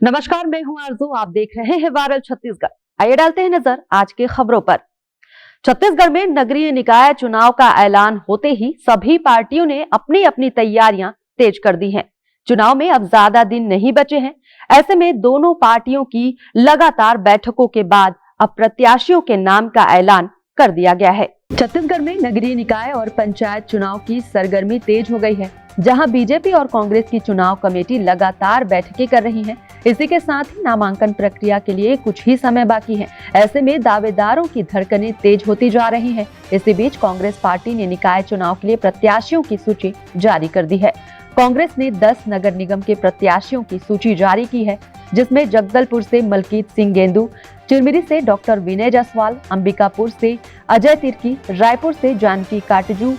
नमस्कार, मैं हूं आरजू। आप देख रहे हैं वायरल छत्तीसगढ़। आइए डालते हैं नजर आज की खबरों पर। छत्तीसगढ़ में नगरीय निकाय चुनाव का ऐलान होते ही सभी पार्टियों ने अपनी अपनी तैयारियां तेज कर दी हैं। चुनाव में अब ज्यादा दिन नहीं बचे हैं। ऐसे में दोनों पार्टियों की लगातार बैठकों के बाद अब प्रत्याशियों के नाम का ऐलान कर दिया गया है। छत्तीसगढ़ में नगरीय निकाय और पंचायत चुनाव की सरगर्मी तेज हो गई है, जहां बीजेपी और कांग्रेस की चुनाव कमेटी लगातार बैठकें कर रही हैं। इसी के साथ ही नामांकन प्रक्रिया के लिए कुछ ही समय बाकी है। ऐसे में दावेदारों की धड़कनें तेज होती जा रही हैं। इसी बीच कांग्रेस पार्टी ने निकाय चुनाव के लिए प्रत्याशियों की सूची जारी कर दी है। कांग्रेस ने 10 नगर निगम के प्रत्याशियों की सूची जारी की है, जिसमें जगदलपुर से मलकीत सिंह गेंदू, चिरमिरी से डॉक्टर विनय जायसवाल, अंबिकापुर से अजय तिर्की, रायपुर से जानकी काटजू,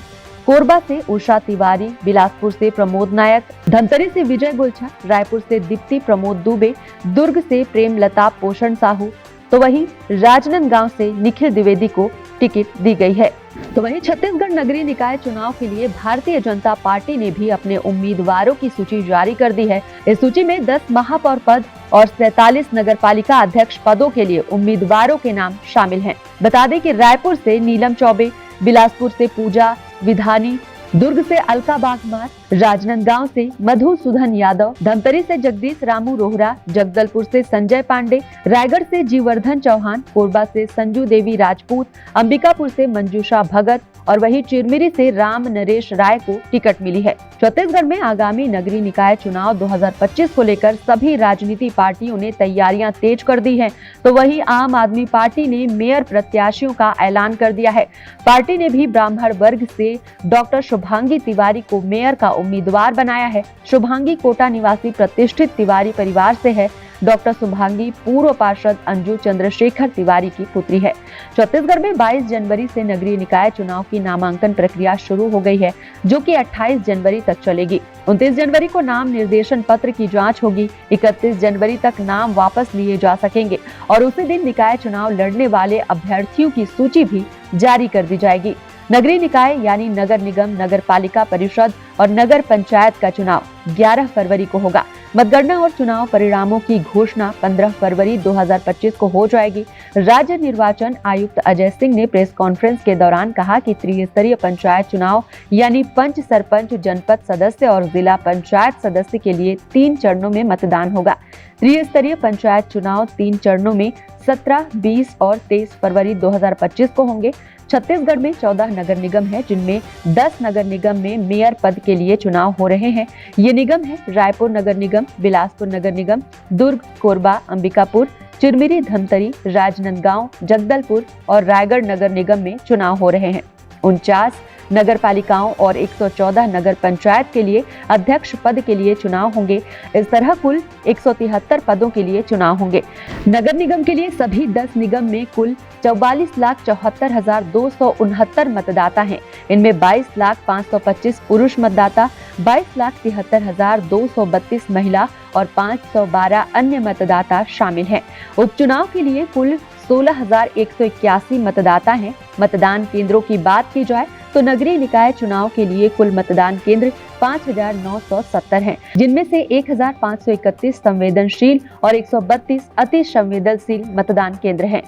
कोरबा से उषा तिवारी, बिलासपुर से प्रमोद नायक, धमतरी से विजय गुलछा, रायपुर से दीप्ति प्रमोद दुबे, दुर्ग से प्रेमलता पोषण साहू, तो वहीं राजनांदगांव से निखिल द्विवेदी को टिकट दी गई है। तो वहीं छत्तीसगढ़ नगरीय निकाय चुनाव के लिए भारतीय जनता पार्टी ने भी अपने उम्मीदवारों की सूची जारी कर दी है। इस सूची में 10 महापौर पद और 47 नगरपालिका अध्यक्ष पदों के लिए उम्मीदवारों के नाम शामिल हैं। बता दें कि रायपुर से नीलम चौबे, बिलासपुर से पूजा विधानी, दुर्ग से अलका बागमार, राजनांदगांव से मधुसूदन यादव, धमतरी से जगदीश रामू रोहरा, जगदलपुर से संजय पांडे, रायगढ़ से जीवर्धन चौहान, कोरबा से संजू देवी राजपूत, अंबिकापुर से मंजूषा भगत और वहीं चिरमिरी से राम नरेश राय को टिकट मिली है। छत्तीसगढ़ में आगामी नगरीय निकाय चुनाव 2025 को लेकर सभी राजनीतिक पार्टियों ने तैयारियां तेज कर दी हैं। तो वहीं आम आदमी पार्टी ने मेयर प्रत्याशियों का ऐलान कर दिया है। पार्टी ने भी ब्राह्मण वर्ग से डॉक्टर शुभांगी तिवारी को मेयर का उम्मीदवार बनाया है। शुभांगी कोटा निवासी प्रतिष्ठित तिवारी परिवार से है। डॉक्टर शुभांगी पूर्व पार्षद अंजू चंद्रशेखर तिवारी की पुत्री है। छत्तीसगढ़ में 22 जनवरी से नगरीय निकाय चुनाव की नामांकन प्रक्रिया शुरू हो गई है, जो कि 28 जनवरी तक चलेगी। 29 जनवरी को नाम निर्देशन पत्र की जांच होगी। 31 जनवरी तक नाम वापस लिए जा सकेंगे और उसी दिन निकाय चुनाव लड़ने वाले अभ्यर्थियों की सूची भी जारी कर दी जाएगी। नगरीय निकाय यानी नगर निगम, नगर पालिका परिषद और नगर पंचायत का चुनाव 11 फरवरी को होगा। मतगणना और चुनाव परिणामों की घोषणा 15 फरवरी 2025 को हो जाएगी। राज्य निर्वाचन आयुक्त अजय सिंह ने प्रेस कॉन्फ्रेंस के दौरान कहा कि त्रिस्तरीय पंचायत चुनाव यानी पंच, सरपंच, जनपद सदस्य और जिला पंचायत सदस्य के लिए 3 चरणों में मतदान होगा। त्रिस्तरीय पंचायत चुनाव 3 चरणों में 17, 20 और 23 फरवरी 2025 को होंगे। छत्तीसगढ़ में 14 नगर निगम है, जिनमें 10 नगर निगम में मेयर पद के लिए चुनाव हो रहे हैं। ये निगम है रायपुर नगर निगम, बिलासपुर नगर निगम, दुर्ग, कोरबा, अंबिकापुर, चिरमिरी, धमतरी, राजनांदगांव, जगदलपुर और रायगढ़ नगर निगम में चुनाव हो रहे हैं। 49 नगर पालिकाओं और 114 नगर पंचायत के लिए अध्यक्ष पद के लिए चुनाव होंगे। इस तरह कुल 173 पदों के लिए चुनाव होंगे। नगर निगम के लिए सभी 10 निगम में कुल 44,74,269 मतदाता हैं। इनमें 22,525 पुरुष मतदाता, 22,73,232 महिला और 512 अन्य मतदाता शामिल हैं। उपचुनाव के लिए कुल 16,181 मतदाता हैं। मतदान केंद्रों की बात की जाए तो नगरीय निकाय चुनाव के लिए कुल मतदान केंद्र 5,970 हैं, जिनमें से 1,531 संवेदनशील और 132 अति संवेदनशील मतदान केंद्र हैं।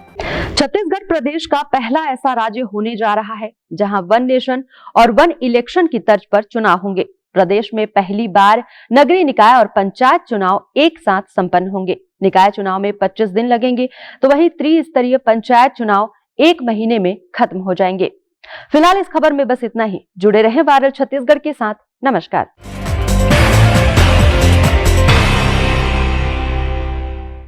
छत्तीसगढ़ प्रदेश का पहला ऐसा राज्य होने जा रहा है जहां वन नेशन और वन इलेक्शन की तर्ज पर चुनाव होंगे। प्रदेश में पहली बार नगरीय निकाय और पंचायत चुनाव एक साथ संपन्न होंगे। निकाय चुनाव में 25 दिन लगेंगे, तो वहीं त्रिस्तरीय पंचायत चुनाव 1 महीने में खत्म हो जाएंगे। फिलहाल इस खबर में बस इतना ही। जुड़े रहें वायरल छत्तीसगढ़ के साथ। नमस्कार।